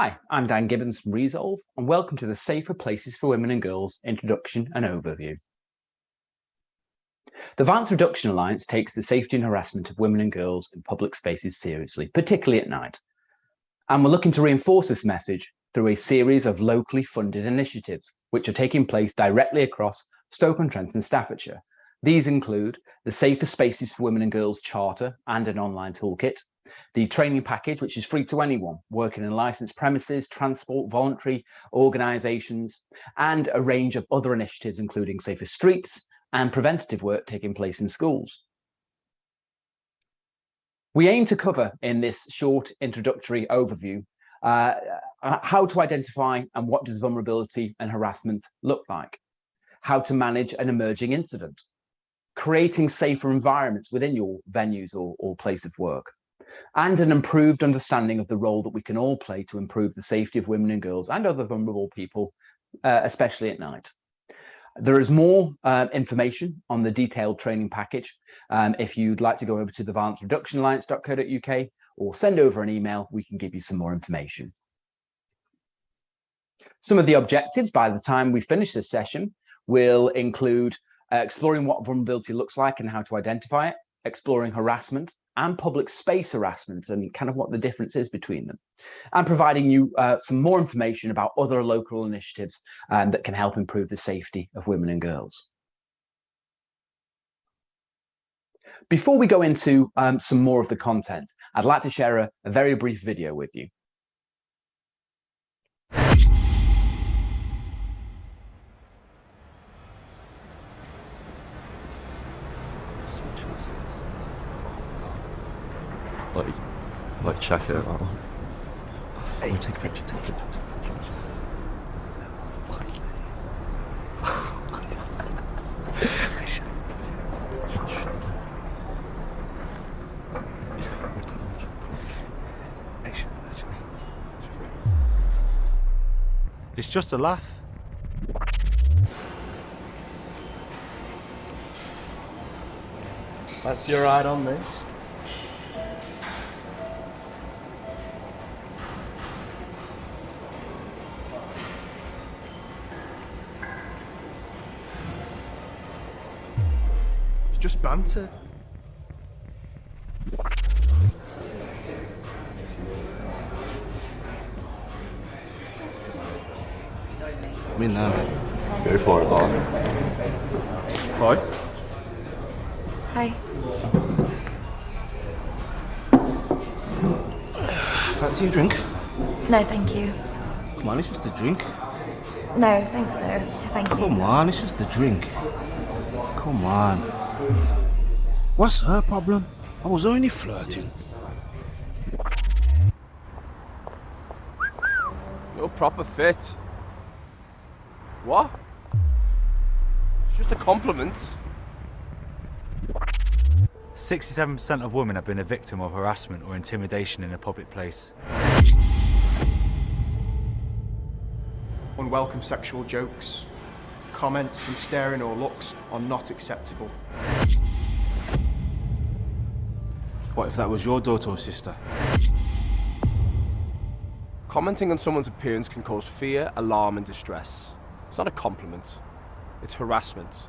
Hi, I'm Dan Gibbons from Resolve, and welcome to the Safer Places for Women and Girls Introduction and Overview. The Violence Reduction Alliance takes the safety and harassment of women and girls in public spaces seriously, particularly at night. And we're looking to reinforce this message through a series of locally funded initiatives, which are taking place directly across Stoke-on-Trent and Staffordshire. These include the Safer Spaces for Women and Girls Charter and an online toolkit, the training package, which is free to anyone working in licensed premises, transport, voluntary organisations, and a range of other initiatives, including safer streets and preventative work taking place in schools. We aim to cover in this short introductory overview how to identify and what does vulnerability and harassment look like, how to manage an emerging incident, creating safer environments within your venues or place of work, and an improved understanding of the role that we can all play to improve the safety of women and girls and other vulnerable people, especially at night. There is more information on the detailed training package. If you'd like to go over to the violencereductionalliance.co.uk or send over an email, we can give you some more information. Some of the objectives by the time we finish this session will include exploring what vulnerability looks like and how to identify it, exploring harassment and public space harassment and kind of what the difference is between them, and providing you some more information about other local initiatives that can help improve the safety of women and girls. Before we go into some more of the content, I'd like to share a very brief video with you. Like check it out. Hey, take a picture, take a picture. It's just a laugh. Fancy a ride on this? It's just banter. I mean, Go for it, Bob. Hi. Hi. Fancy a drink? No, thank you. Come on, it's just a drink. No, thanks though. Thank you. Come on, it's just a drink. Come on. What's her problem? I was only flirting. You're proper fit. What? It's just a compliment. 67% of women have been a victim of harassment or intimidation in a public place. Unwelcome sexual jokes, comments and staring or looks are not acceptable. What if that was your daughter or sister? Commenting on someone's appearance can cause fear, alarm and distress. It's not a compliment, it's harassment.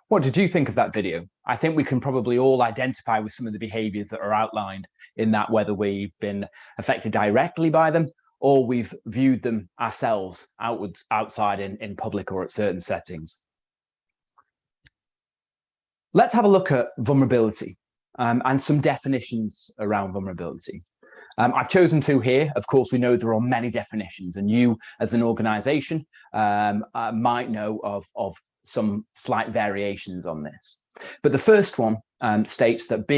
What did you think of that video? I think we can probably all identify with some of the behaviours that are outlined in that, whether we've been affected directly by them or we've viewed them ourselves outside in public or at certain settings. Let's have a look at vulnerability and some definitions around vulnerability. I've chosen two here. Of course, we know there are many definitions, and you as an organisation might know of some slight variations on this. But the first one states that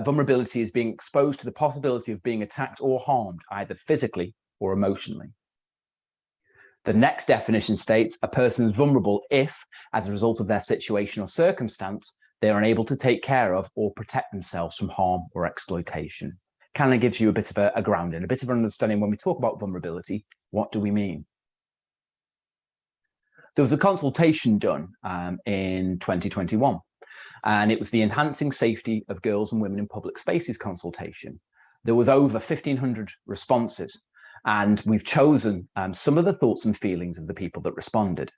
vulnerability is being exposed to the possibility of being attacked or harmed, either physically or emotionally. The next definition states a person is vulnerable if, as a result of their situation or circumstance, they are unable to take care of or protect themselves from harm or exploitation. Kind of gives you a bit of a grounding, a bit of an understanding when we talk about vulnerability, what do we mean? There was a consultation done in 2021, and it was the Enhancing Safety of Girls and Women in Public Spaces consultation. There was over 1,500 responses, and we've chosen some of the thoughts and feelings of the people that responded.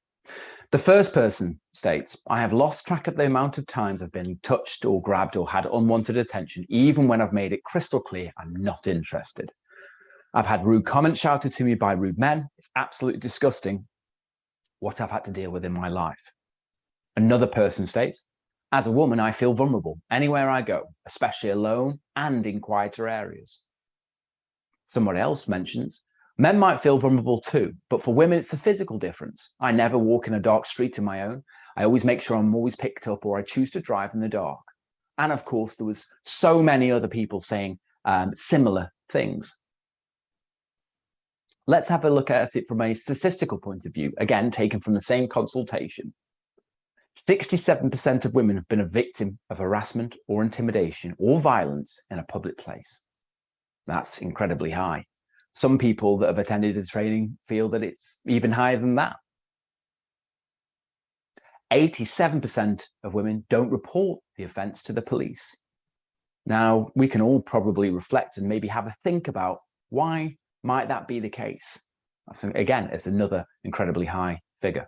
The first person states, I have lost track of the amount of times I've been touched or grabbed or had unwanted attention, even when I've made it crystal clear I'm not interested. I've had rude comments shouted to me by rude men. It's absolutely disgusting what I've had to deal with in my life. Another person states, as a woman, I feel vulnerable anywhere I go, especially alone and in quieter areas. Someone else mentions, men might feel vulnerable too, but for women, it's a physical difference. I never walk in a dark street on my own. I always make sure I'm always picked up, or I choose to drive in the dark. And of course, there was so many other people saying similar things. Let's have a look at it from a statistical point of view, again, taken from the same consultation. 67% of women have been a victim of harassment or intimidation or violence in a public place. That's incredibly high. Some people that have attended the training feel that it's even higher than that. 87% of women don't report the offence to the police. Now, we can all probably reflect and maybe have a think about why might that be the case? Again, it's another incredibly high figure.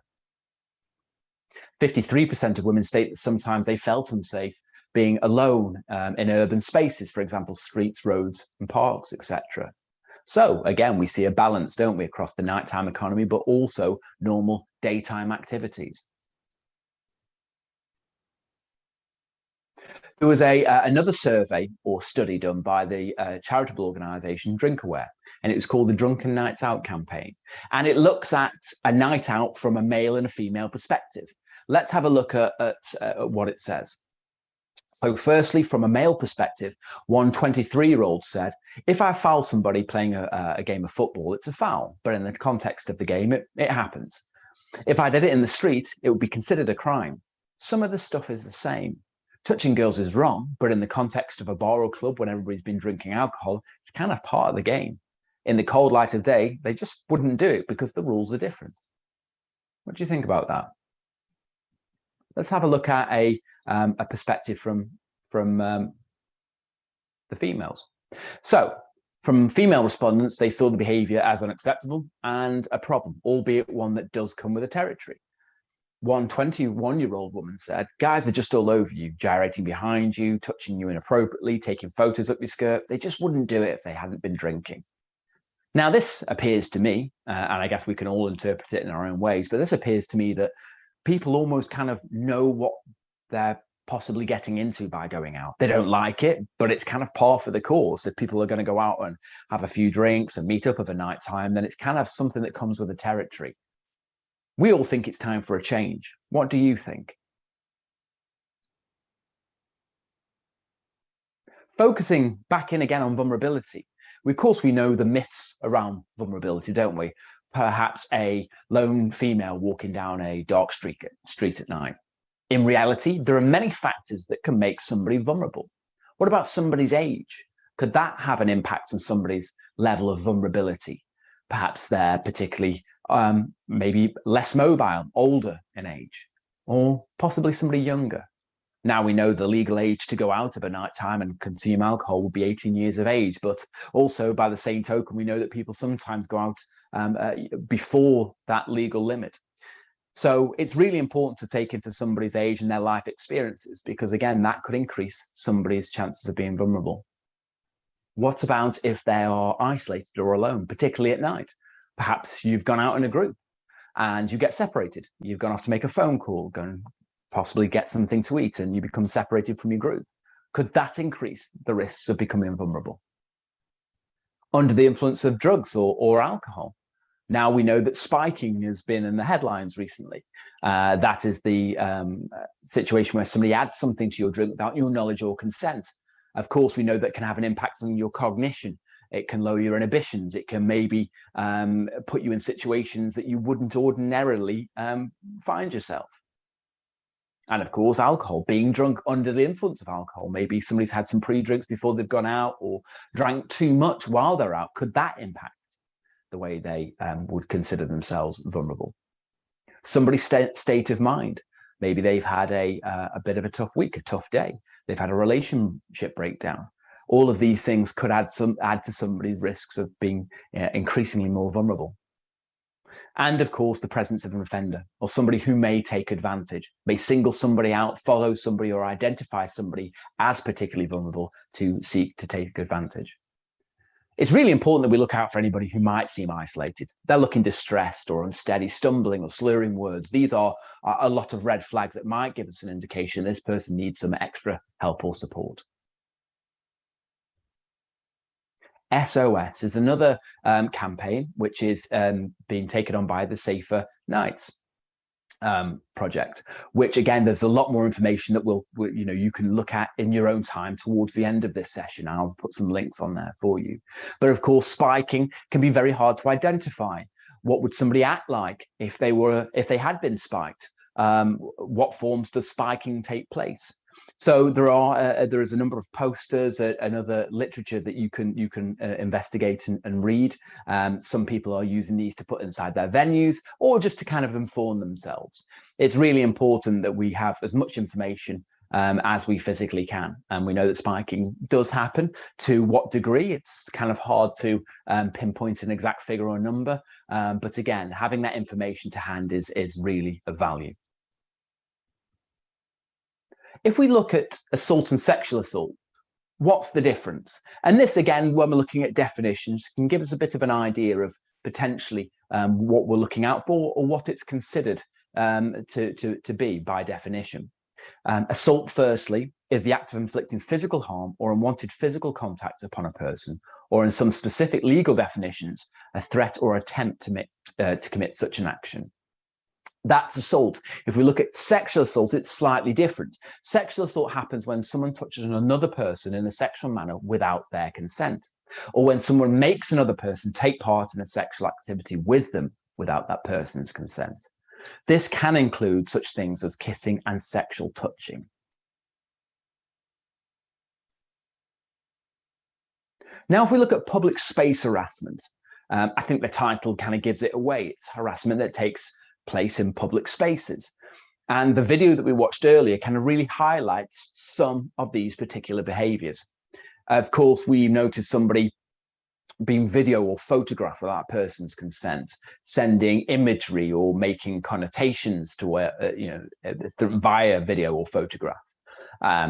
53% of women state that sometimes they felt unsafe being alone in urban spaces, for example, streets, roads and parks, etc. So again, we see a balance, don't we, across the nighttime economy, but also normal daytime activities. There was another survey or study done by the charitable organisation DrinkAware, and it was called the Drunken Nights Out campaign. And it looks at a night out from a male and a female perspective. Let's have a look at what it says. So firstly, from a male perspective, one 23-year-old said, if I foul somebody playing a game of football, it's a foul. But in the context of the game, it happens. If I did it in the street, it would be considered a crime. Some of the stuff is the same. Touching girls is wrong, but in the context of a bar or club when everybody's been drinking alcohol, it's kind of part of the game. In the cold light of day, they just wouldn't do it because the rules are different. What do you think about that? Let's have a look at a perspective from the females. So, from female respondents, they saw the behaviour as unacceptable and a problem, albeit one that does come with a territory. One 21-year-old woman said, guys are just all over you, gyrating behind you, touching you inappropriately, taking photos up your skirt. They just wouldn't do it if they hadn't been drinking. Now, this appears to me, and I guess we can all interpret it in our own ways, but this appears to me that people almost kind of know what they're possibly getting into by going out. They don't like it, but it's kind of par for the course. If people are going to go out and have a few drinks and meet up of a night time, then it's kind of something that comes with the territory. We all think it's time for a change. What do you think? Focusing back in again on vulnerability. Of course, we know the myths around vulnerability, don't we? Perhaps a lone female walking down a dark street at night. In reality, there are many factors that can make somebody vulnerable. What about somebody's age? Could that have an impact on somebody's level of vulnerability? Perhaps they're particularly maybe less mobile, older in age, or possibly somebody younger. Now we know the legal age to go out of a night time and consume alcohol will be 18 years of age, but also by the same token, we know that people sometimes go out before that legal limit. So it's really important to take into somebody's age and their life experiences, because again, that could increase somebody's chances of being vulnerable. What about if they are isolated or alone, particularly at night? Perhaps you've gone out in a group and you get separated. You've gone off to make a phone call, go and possibly get something to eat, and you become separated from your group. Could that increase the risks of becoming vulnerable? Under the influence of drugs or alcohol. Now we know that spiking has been in the headlines recently. That is the situation where somebody adds something to your drink without your knowledge or consent. Of course, we know that can have an impact on your cognition. It can lower your inhibitions. It can maybe put you in situations that you wouldn't ordinarily find yourself. And of course, alcohol, being drunk under the influence of alcohol. Maybe somebody's had some pre-drinks before they've gone out or drank too much while they're out. Could that impact the way they would consider themselves vulnerable? somebody's state of mind. Maybe they've had a bit of a tough week, a tough day. They've had a relationship breakdown. All of these things could add to somebody's risks of being increasingly more vulnerable. And of course, the presence of an offender or somebody who may take advantage, may single somebody out, follow somebody, or identify somebody as particularly vulnerable to seek to take advantage. It's really important that we look out for anybody who might seem isolated. They're looking distressed or unsteady, stumbling or slurring words. These are a lot of red flags that might give us an indication this person needs some extra help or support. SOS is another campaign which is being taken on by the Safer Nights project, which again, there's a lot more information that you can look at in your own time towards the end of this session. I'll put some links on there for you. But of course, spiking can be very hard to identify. What would somebody act like if they had been spiked? What forms does spiking take place? So there is a number of posters and other literature that you can investigate and read. Some people are using these to put inside their venues or just to kind of inform themselves. It's really important that we have as much information as we physically can. And we know that spiking does happen. To what degree, it's kind of hard to pinpoint an exact figure or number. But again, having that information to hand is really of value. If we look at assault and sexual assault, what's the difference? And this, again, when we're looking at definitions, can give us a bit of an idea of potentially what we're looking out for or what it's considered to be by definition. Assault, firstly, is the act of inflicting physical harm or unwanted physical contact upon a person, or in some specific legal definitions, a threat or attempt to commit such an action. That's assault. If we look at sexual assault, it's slightly different. Sexual assault happens when someone touches another person in a sexual manner without their consent, or when someone makes another person take part in a sexual activity with them without that person's consent. This can include such things as kissing and sexual touching. Now, if we look at public space harassment, I think the title kind of gives it away. It's harassment that takes place in public spaces. And the video that we watched earlier kind of really highlights some of these particular behaviors. Of course, we noticed somebody being video or photographed without a person's consent, sending imagery or making connotations to via video or photograph,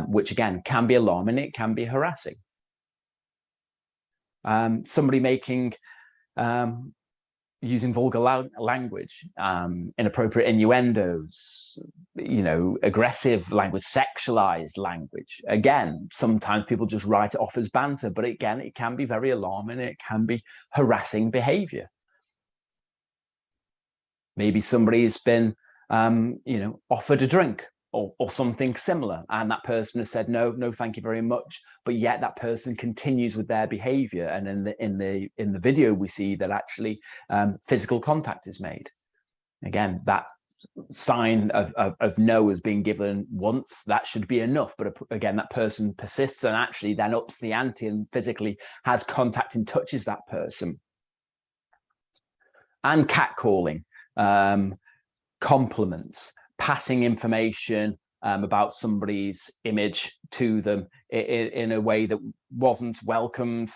which again can be alarming. It can be harassing. Somebody making using vulgar language, inappropriate innuendos, aggressive language, sexualized language. Again, sometimes people just write it off as banter, but again, it can be very alarming. It can be harassing behavior. Maybe somebody's been, offered a drink or something similar, and that person has said no, thank you very much. But yet that person continues with their behavior, and in the video we see that actually physical contact is made. Again, that sign of no has been given once. That should be enough. But again, that person persists and actually then ups the ante and physically has contact and touches that person. And catcalling, compliments, passing information about somebody's image to them in a way that wasn't welcomed,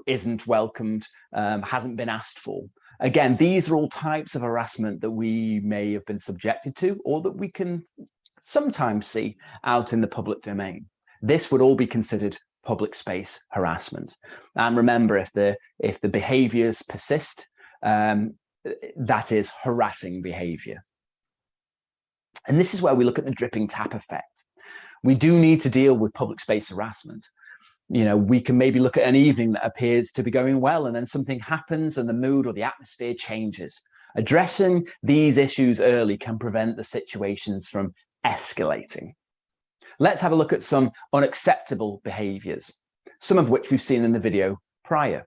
isn't welcomed, hasn't been asked for. Again, these are all types of harassment that we may have been subjected to, or that we can sometimes see out in the public domain. This would all be considered public space harassment. And remember, if the behaviors persist, that is harassing behavior. And this is where we look at the dripping tap effect. We do need to deal with public space harassment. We can maybe look at an evening that appears to be going well, and then something happens and the mood or the atmosphere changes. Addressing these issues early can prevent the situations from escalating. Let's have a look at some unacceptable behaviors, some of which we've seen in the video prior.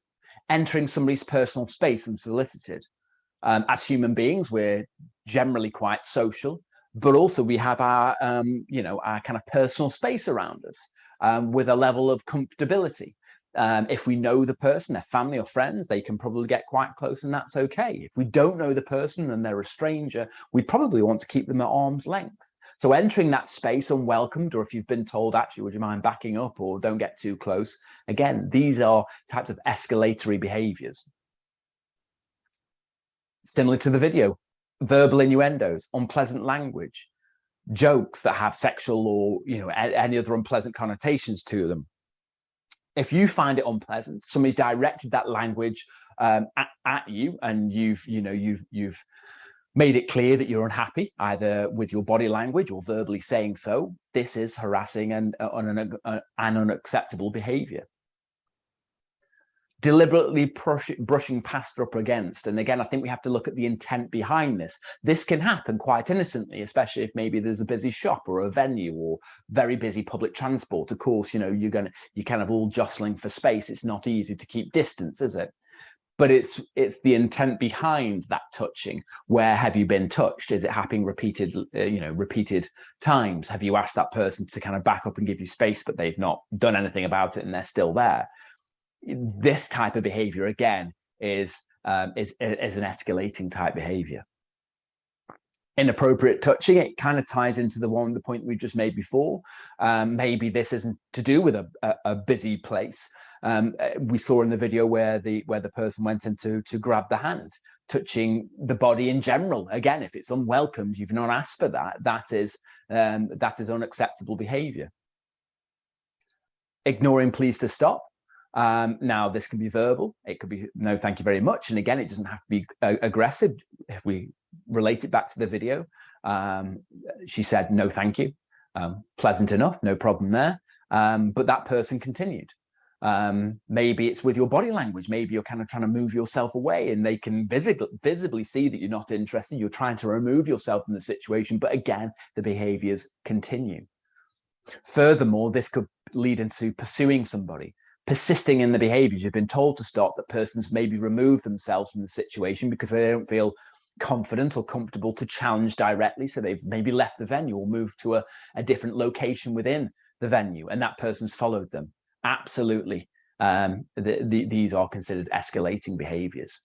Entering somebody's personal space unsolicited. As human beings, we're generally quite social, but also we have our kind of personal space around us with a level of comfortability. If we know the person, their family or friends, they can probably get quite close and that's okay. If we don't know the person and they're a stranger, we probably want to keep them at arm's length. So entering that space unwelcomed, or if you've been told, actually, would you mind backing up or don't get too close? Again, these are types of escalatory behaviors. Similar to the video, verbal innuendos, unpleasant language, jokes that have sexual or any other unpleasant connotations to them. If you find it unpleasant, somebody's directed that language at you, and you've made it clear that you're unhappy, either with your body language or verbally saying so, this is harassing and unacceptable behavior. Deliberately brushing past or up against. And again, I think we have to look at the intent behind this. This can happen quite innocently, especially if maybe there's a busy shop or a venue or very busy public transport. Of course, you're kind of all jostling for space. It's not easy to keep distance, is it? But it's the intent behind that touching. Where have you been touched? Is it happening repeated times? Have you asked that person to kind of back up and give you space, but they've not done anything about it and they're still there? This type of behavior again is an escalating type behavior. Inappropriate touching, it kind of ties into the point we just made before. Maybe this isn't to do with a busy place. We saw in the video where the person went in to grab the hand, touching the body in general. Again, if it's unwelcomed, you've not asked for that. That is unacceptable behavior. Ignoring pleas to stop. Now, this can be verbal. It could be no, thank you very much. And again, it doesn't have to be aggressive. If we relate it back to the video, she said, no, thank you. Pleasant enough, no problem there. But that person continued. Maybe it's with your body language. Maybe you're kind of trying to move yourself away and they can visibly see that you're not interested. You're trying to remove yourself from the situation. But again, the behaviors continue. Furthermore, this could lead into pursuing somebody. Persisting in the behaviors. You've been told to stop, that persons maybe remove themselves from the situation because they don't feel confident or comfortable to challenge directly. So they've maybe left the venue or moved to a different location within the venue, and that person's followed them. Absolutely. These are considered escalating behaviors.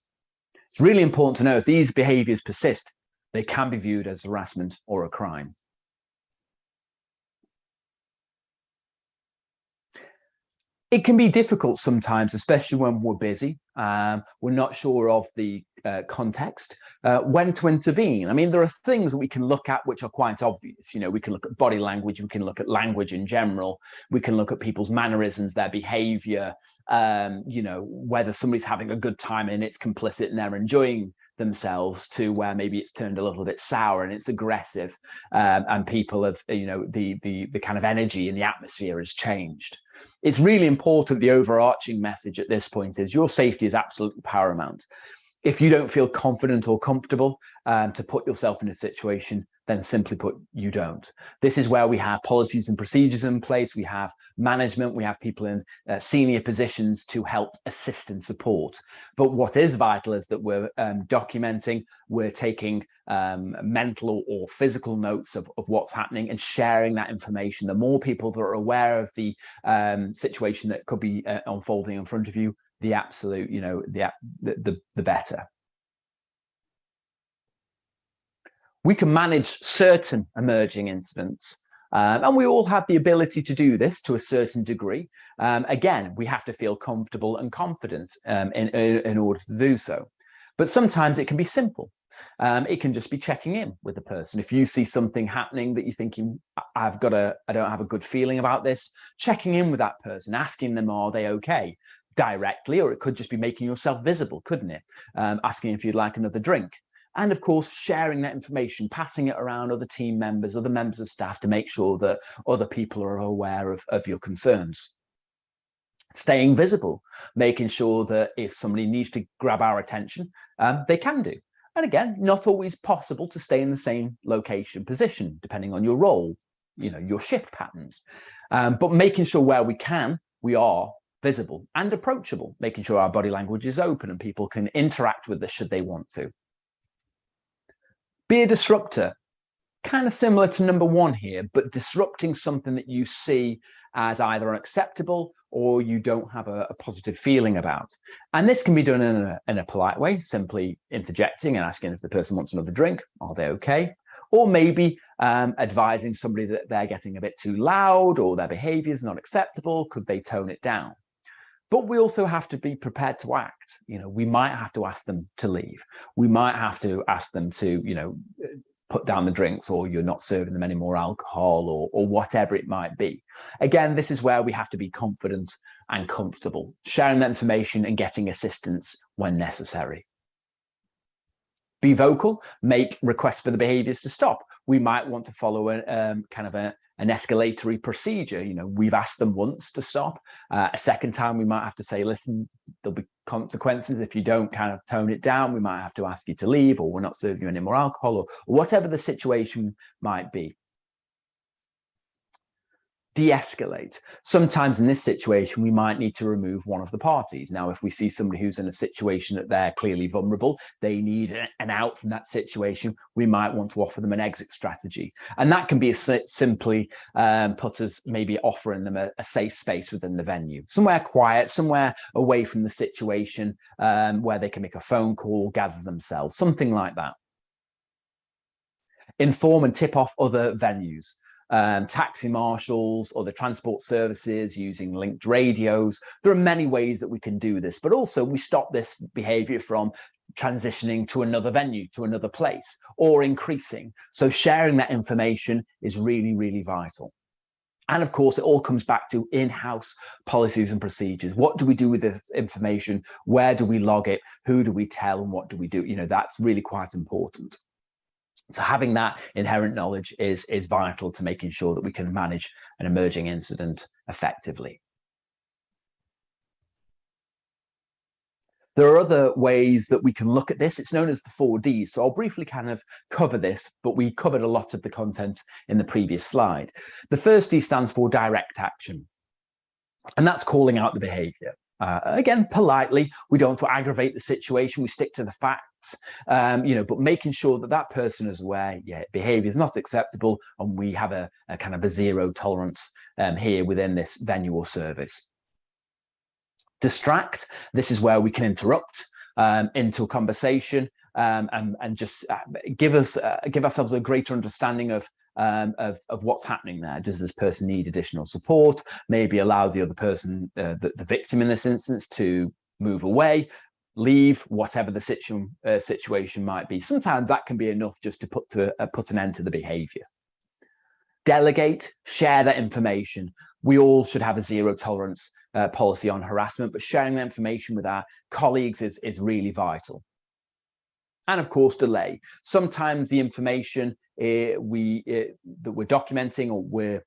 It's really important to know if these behaviors persist, they can be viewed as harassment or a crime. It can be difficult sometimes, especially when we're busy. We're not sure of the context, when to intervene. I mean, there are things that we can look at which are quite obvious. We can look at body language, we can look at language in general, we can look at people's mannerisms, their behavior, whether somebody's having a good time and it's complicit and they're enjoying themselves, to where maybe it's turned a little bit sour and it's aggressive, and people have, the kind of energy in the atmosphere has changed. It's really important. The overarching message at this point is your safety is absolutely paramount. If you don't feel confident or comfortable to put yourself in a situation, then simply put, you don't. This is where we have policies and procedures in place. We have management. We have people in senior positions to help assist and support. But what is vital is that we're documenting, we're taking mental or physical notes of what's happening and sharing that information. The more people that are aware of the situation that could be unfolding in front of you, the absolute, the better. We can manage certain emerging incidents, and we all have the ability to do this to a certain degree. Again, we have to feel comfortable and confident in order to do so. But sometimes it can be simple. It can just be checking in with the person. If you see something happening that you're thinking, I don't have a good feeling about this, checking in with that person, asking them, are they okay? Directly, or it could just be making yourself visible, couldn't it? Asking if you'd like another drink. And of course, sharing that information, passing it around other team members, other members of staff, to make sure that other people are aware of your concerns. Staying visible, making sure that if somebody needs to grab our attention, they can do. And again, not always possible to stay in the same location, position, depending on your role, your shift patterns. But making sure where we can, we are visible and approachable, making sure our body language is open and people can interact with us should they want to. Be a disruptor, kind of similar to number one here, but disrupting something that you see as either unacceptable or you don't have a positive feeling about. And this can be done in a polite way, simply interjecting and asking if the person wants another drink, are they okay? Or maybe advising somebody that they're getting a bit too loud or their behavior is not acceptable, could they tone it down? But we also have to be prepared to act. We might have to ask them to leave. We might have to ask them to, put down the drinks, or you're not serving them any more alcohol, or whatever it might be. Again, this is where we have to be confident and comfortable, sharing that information and getting assistance when necessary. Be vocal, make requests for the behaviors to stop. We might want to follow an escalatory procedure. We've asked them once to stop. A second time, we might have to say, listen, there'll be consequences if you don't kind of tone it down. We might have to ask you to leave, or we're not serving you any more alcohol, or whatever the situation might be. De-escalate. Sometimes in this situation, we might need to remove one of the parties. Now, if we see somebody who's in a situation that they're clearly vulnerable, they need an out from that situation, we might want to offer them an exit strategy. And that can be simply put as maybe offering them a safe space within the venue, somewhere quiet, somewhere away from the situation, where they can make a phone call, gather themselves, something like that. Inform and tip off other venues. Taxi marshals or the transport services using linked radios. There are many ways that we can do this, but also we stop this behavior from transitioning to another venue, to another place, or increasing. So sharing that information is really, really vital. And of course, it all comes back to in-house policies and procedures. What do we do with this information? Where do we log it? Who do we tell, and what do we do? That's really quite important. So having that inherent knowledge is vital to making sure that we can manage an emerging incident effectively. There are other ways that we can look at this. It's known as the 4Ds. So I'll briefly kind of cover this, but we covered a lot of the content in the previous slide. The first D stands for direct action, and that's calling out the behavior. Again, politely, we don't want to aggravate the situation. We stick to the facts, but making sure that that person is aware, behavior is not acceptable, and we have a kind of a zero tolerance here within this venue or service. Distract. This is where we can interrupt into a conversation and just give ourselves a greater understanding of what's happening there. Does this person need additional support? Maybe allow the other person, the victim in this instance, to move away, leave, whatever the situation might be. Sometimes that can be enough just to put an end to the behavior. Delegate, share that information. We all should have a zero tolerance policy on harassment, but sharing that information with our colleagues is really vital. And of course, delay. Sometimes the information that we're documenting or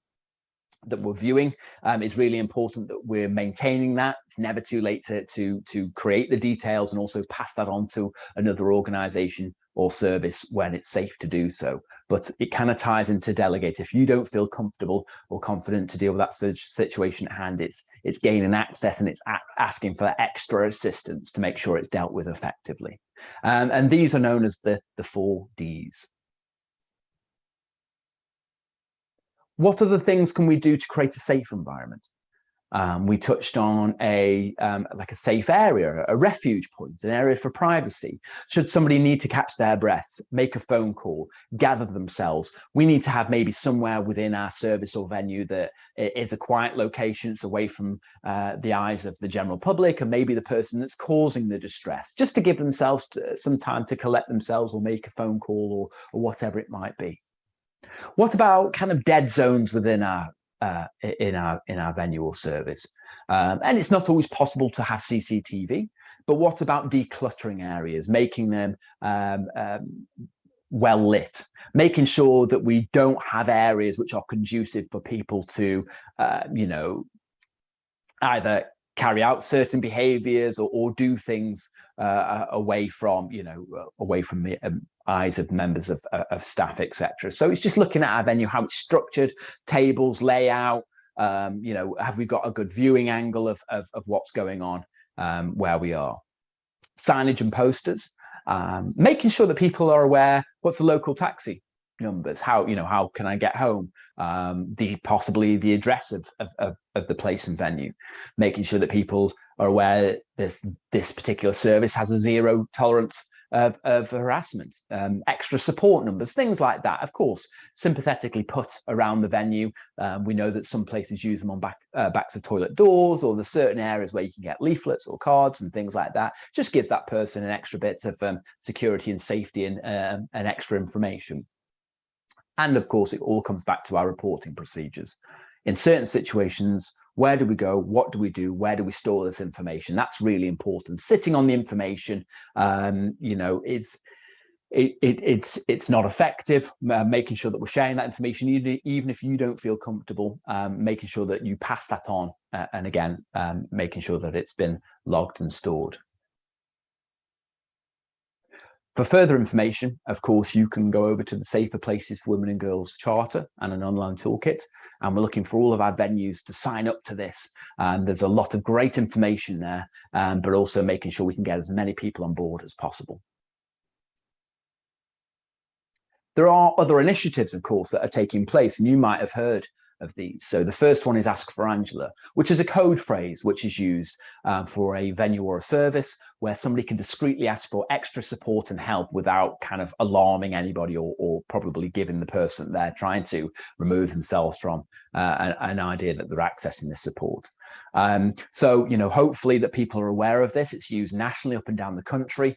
that we're viewing is really important that we're maintaining that. It's never too late to create the details and also pass that on to another organization or service when it's safe to do so. But it kind of ties into delegate. If you don't feel comfortable or confident to deal with that situation at hand, it's gaining access and it's asking for extra assistance to make sure it's dealt with effectively. And these are known as the 4Ds. What other things can we do to create a safe environment? We touched on like a safe area, a refuge point, an area for privacy. Should somebody need to catch their breaths, make a phone call, gather themselves, we need to have maybe somewhere within our service or venue that is a quiet location. It's away from the eyes of the general public and maybe the person that's causing the distress, just to give themselves some time to collect themselves or make a phone call or whatever it might be. What about kind of dead zones within our venue or service? And it's not always possible to have CCTV, but what about decluttering areas, making them well lit, making sure that we don't have areas which are conducive for people to, either carry out certain behaviors or do things away from the eyes of members of staff, etc. So it's just looking at our venue, how it's structured, tables, layout, have we got a good viewing angle of what's going on where we are. Signage and posters, making sure that people are aware what's the local taxi, numbers. How can I get home? Possibly the address of the place and venue, making sure that people are aware that this particular service has a zero tolerance of harassment, extra support numbers, things like that. Of course, sympathetically put around the venue. We know that some places use them on backs of toilet doors, or there's certain areas where you can get leaflets or cards and things like that. Just gives that person an extra bit of security and safety and extra information. And of course, it all comes back to our reporting procedures. In certain situations, where do we go? What do we do? Where do we store this information? That's really important. Sitting on the information, it's not effective. Making sure that we're sharing that information, even if you don't feel comfortable, making sure that you pass that on, and again, making sure that it's been logged and stored. For further information, of course, you can go over to the Safer Places for Women and Girls Charter and an online toolkit. And we're looking for all of our venues to sign up to this. There's a lot of great information there, but also making sure we can get as many people on board as possible. There are other initiatives, of course, that are taking place, and you might have heard of these. So the first one is Ask for Angela, which is a code phrase which is used for a venue or a service where somebody can discreetly ask for extra support and help without kind of alarming anybody, or probably giving the person they're trying to remove themselves from an idea that they're accessing this support. So, hopefully that people are aware of this. It's used nationally up and down the country.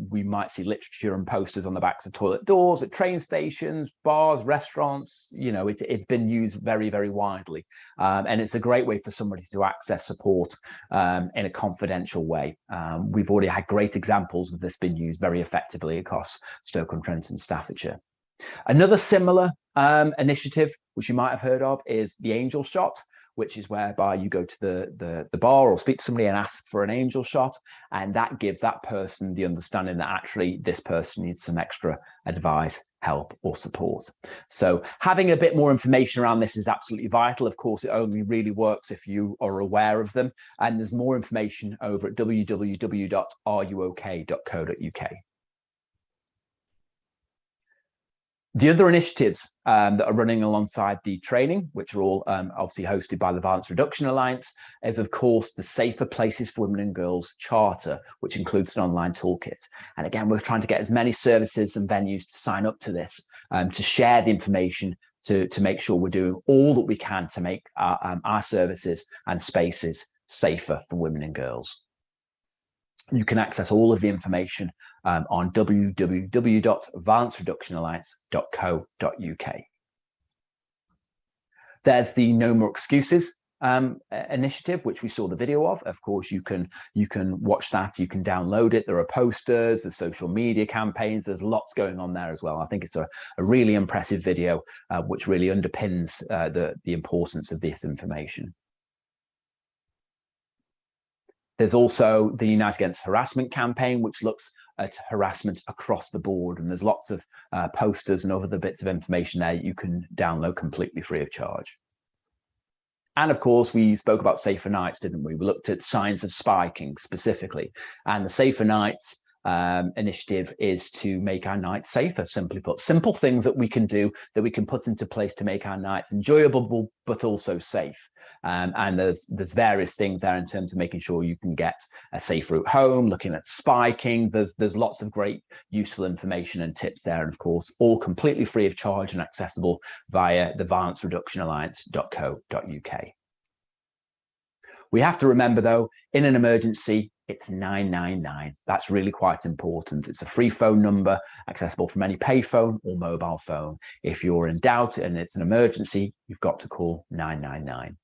We might see literature and posters on the backs of toilet doors, at train stations, bars, restaurants. It's been used very, very widely. And it's a great way for somebody to access support in a confidential way. We've already had great examples of this being used very effectively across Stoke-on-Trent and Staffordshire. Another similar initiative, which you might have heard of, is the angel shot, which is whereby you go to the bar or speak to somebody and ask for an angel shot, and that gives that person the understanding that actually this person needs some extra advice, help, or support. So having a bit more information around this is absolutely vital. Of course, it only really works if you are aware of them, and there's more information over at www.ruok.co.uk. The other initiatives that are running alongside the training, which are all obviously hosted by the Violence Reduction Alliance, is of course the Safer Places for Women and Girls Charter, which includes an online toolkit. And again, we're trying to get as many services and venues to sign up to this, to share the information, to make sure we're doing all that we can to make our services and spaces safer for women and girls. You can access all of the information on www.violencereductionalliance.co.uk. There's the No More Excuses initiative, which we saw the video of. Of course, you can watch that, you can download it. There are posters, there's social media campaigns, there's lots going on there as well. I think it's a really impressive video, which really underpins the importance of this information. There's also the Unite Against Harassment campaign, which looks at harassment across the board. And there's lots of posters and other bits of information there you can download completely free of charge. And of course, we spoke about Safer Nights, didn't we? We looked at signs of spiking specifically. And the Safer Nights initiative is to make our nights safer, simply put. Simple things that we can do, that we can put into place to make our nights enjoyable, but also safe. And there's various things there in terms of making sure you can get a safe route home, looking at spiking. There's lots of great useful information and tips there. And of course, all completely free of charge and accessible via the violencereductionalliance.co.uk. We have to remember, though, in an emergency, it's 999. That's really quite important. It's a free phone number accessible from any payphone or mobile phone. If you're in doubt and it's an emergency, you've got to call 999.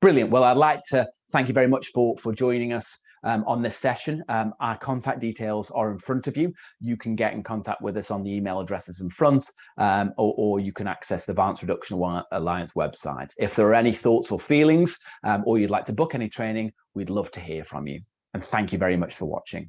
Brilliant. Well, I'd like to thank you very much for joining us on this session. Our contact details are in front of you. You can get in contact with us on the email addresses in front, or you can access the Violence Reduction Alliance website. If there are any thoughts or feelings, or you'd like to book any training, we'd love to hear from you. And thank you very much for watching.